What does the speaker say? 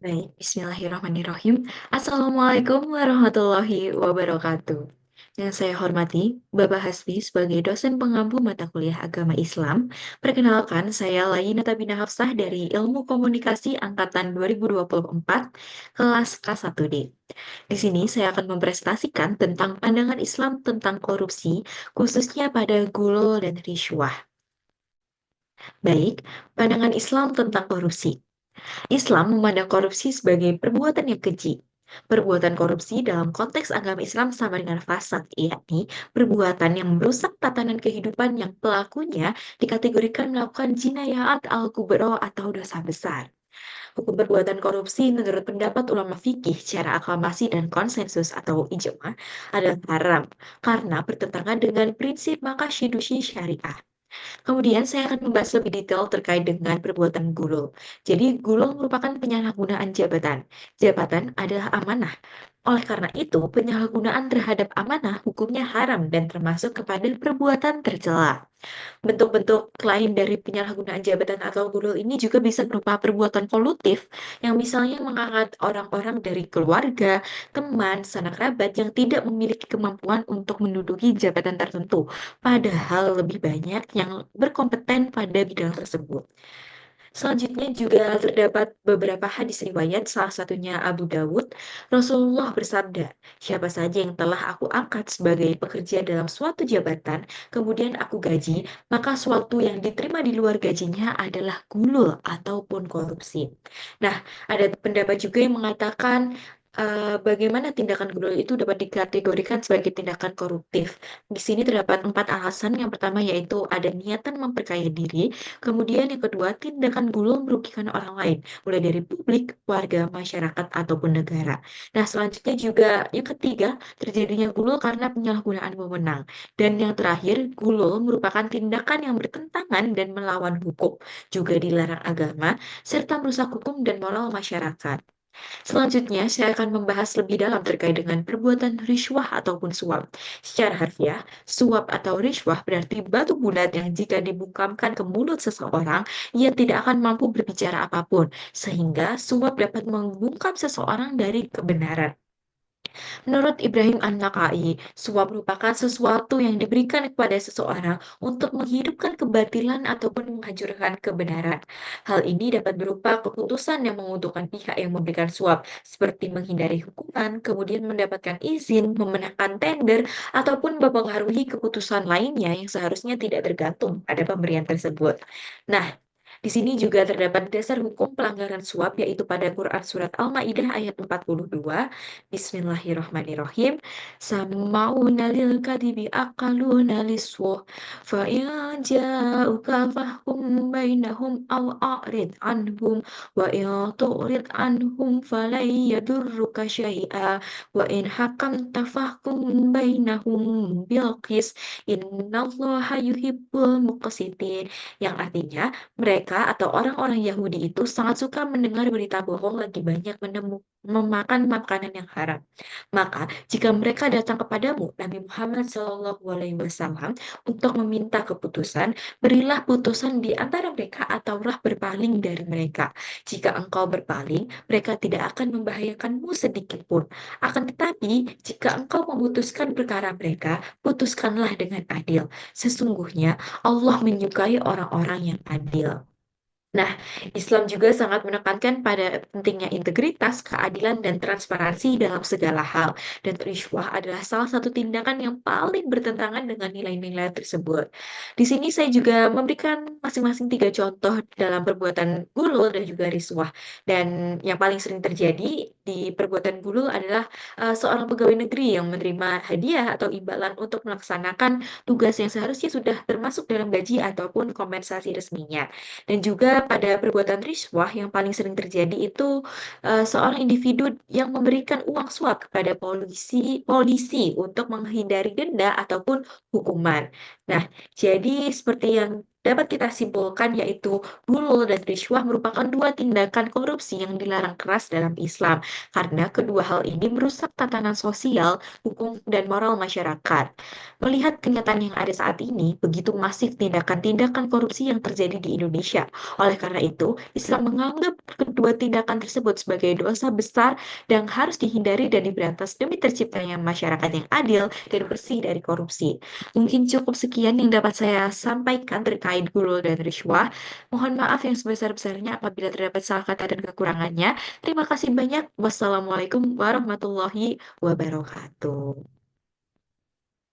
Baik, bismillahirrahmanirrahim. Assalamualaikum warahmatullahi wabarakatuh. Yang saya hormati, Bapak Hasbi sebagai dosen pengampu mata kuliah agama Islam. Perkenalkan, saya Laina Tabina Hafsah dari Ilmu Komunikasi Angkatan 2024, kelas K1D. Di sini saya akan mempresentasikan tentang pandangan Islam tentang korupsi, khususnya pada gulul dan riswah. Baik, pandangan Islam tentang korupsi. Islam memandang korupsi sebagai perbuatan yang keji. Perbuatan korupsi dalam konteks agama Islam sama dengan fasad, yakni perbuatan yang merusak tatanan kehidupan yang pelakunya dikategorikan melakukan jinayat al-kubro atau dosa besar. Hukum perbuatan korupsi menurut pendapat ulama fikih secara aklamasi dan konsensus atau ijma adalah haram karena bertentangan dengan prinsip makasyidusi syariah. Kemudian saya akan membahas lebih detail terkait dengan perbuatan gulul. Jadi gulul merupakan penyalahgunaan jabatan. Jabatan adalah amanah. Oleh karena itu, penyalahgunaan terhadap amanah hukumnya haram dan termasuk kepada perbuatan tercela. Bentuk-bentuk lain dari penyalahgunaan jabatan atau gulul ini juga bisa berupa perbuatan kolutif, yang misalnya mengangkat orang-orang dari keluarga, teman, sanak kerabat yang tidak memiliki kemampuan untuk menduduki jabatan tertentu, padahal lebih banyak yang berkompeten pada bidang tersebut. Selanjutnya juga terdapat beberapa hadis riwayat, salah satunya Abu Dawud. Rasulullah bersabda, siapa saja yang telah aku angkat sebagai pekerja dalam suatu jabatan, kemudian aku gaji, maka suatu yang diterima di luar gajinya adalah gulul ataupun korupsi. Nah, ada pendapat juga yang mengatakan bagaimana tindakan gulul itu dapat dikategorikan sebagai tindakan koruptif. Di sini terdapat 4 alasan. Yang pertama yaitu ada niatan memperkaya diri. Kemudian yang kedua, tindakan gulul merugikan orang lain, mulai dari publik, warga, masyarakat, ataupun negara. Nah, selanjutnya juga yang ketiga, terjadinya gulul karena penyalahgunaan wewenang. Dan yang terakhir, gulul merupakan tindakan yang bertentangan dan melawan hukum, juga dilarang agama, serta merusak hukum dan moral masyarakat. Selanjutnya, saya akan membahas lebih dalam terkait dengan perbuatan riswah ataupun suap. Secara harfiah, suap atau riswah berarti batu bulat yang jika dibungkamkan ke mulut seseorang, ia tidak akan mampu berbicara apapun, sehingga suap dapat membungkam seseorang dari kebenaran. Menurut Ibrahim An-Nakhai, suap merupakan sesuatu yang diberikan kepada seseorang untuk menghidupkan kebatilan ataupun menghancurkan kebenaran. Hal ini dapat berupa keputusan yang menguntungkan pihak yang memberikan suap, seperti menghindari hukuman, kemudian mendapatkan izin, memenangkan tender, ataupun mempengaruhi keputusan lainnya yang seharusnya tidak tergantung pada pemberian tersebut. Nah, di sini juga terdapat dasar hukum pelanggaran suap yaitu pada Quran Surat Al-Maidah ayat 42. Bismillahirrahmanirrahim. Sama'una lil kadibi aqaluna liswah. Fa in ja'uka fahkum bainahum aw a'rid anhum wa in tu'rid anhum falan yadurruka syai'a wa in hakamta fahkum bainahum bil qis innallaha yuhibbul muqsitin, yang artinya mereka atau orang-orang Yahudi itu sangat suka mendengar berita bohong lagi banyak memakan makanan yang haram. Maka, jika mereka datang kepadamu, Nabi Muhammad SAW, untuk meminta keputusan, berilah putusan di antara mereka ataulah berpaling dari mereka. Jika engkau berpaling, mereka tidak akan membahayakanmu sedikit pun. Akan tetapi, jika engkau memutuskan perkara mereka, putuskanlah dengan adil. Sesungguhnya Allah menyukai orang-orang yang adil. Nah, Islam juga sangat menekankan pada pentingnya integritas, keadilan, dan transparansi dalam segala hal. Dan riswah adalah salah satu tindakan yang paling bertentangan dengan nilai-nilai tersebut. Di sini saya juga memberikan masing-masing 3 contoh dalam perbuatan gulul dan juga riswah. Dan yang paling sering terjadi di perbuatan gulul adalah seorang pegawai negeri yang menerima hadiah atau imbalan untuk melaksanakan tugas yang seharusnya sudah termasuk dalam gaji ataupun kompensasi resminya. Dan juga pada perbuatan riswah yang paling sering terjadi itu seorang individu yang memberikan uang suap kepada polisi untuk menghindari denda ataupun hukuman. Nah, jadi seperti yang dapat kita simpulkan yaitu gulul dan rishwah merupakan dua tindakan korupsi yang dilarang keras dalam Islam karena kedua hal ini merusak tatanan sosial, hukum, dan moral masyarakat. Melihat kenyataan yang ada saat ini, begitu masif tindakan-tindakan korupsi yang terjadi di Indonesia. Oleh karena itu, Islam menganggap kedua tindakan tersebut sebagai dosa besar dan harus dihindari dan diberantas demi terciptanya masyarakat yang adil dan bersih dari korupsi. Mungkin cukup sekian yang dapat saya sampaikan terkait guru dan Rishwa. Mohon maaf yang sebesar-besarnya apabila terdapat salah kata dan kekurangannya. Terima kasih banyak. Wassalamualaikum warahmatullahi wabarakatuh.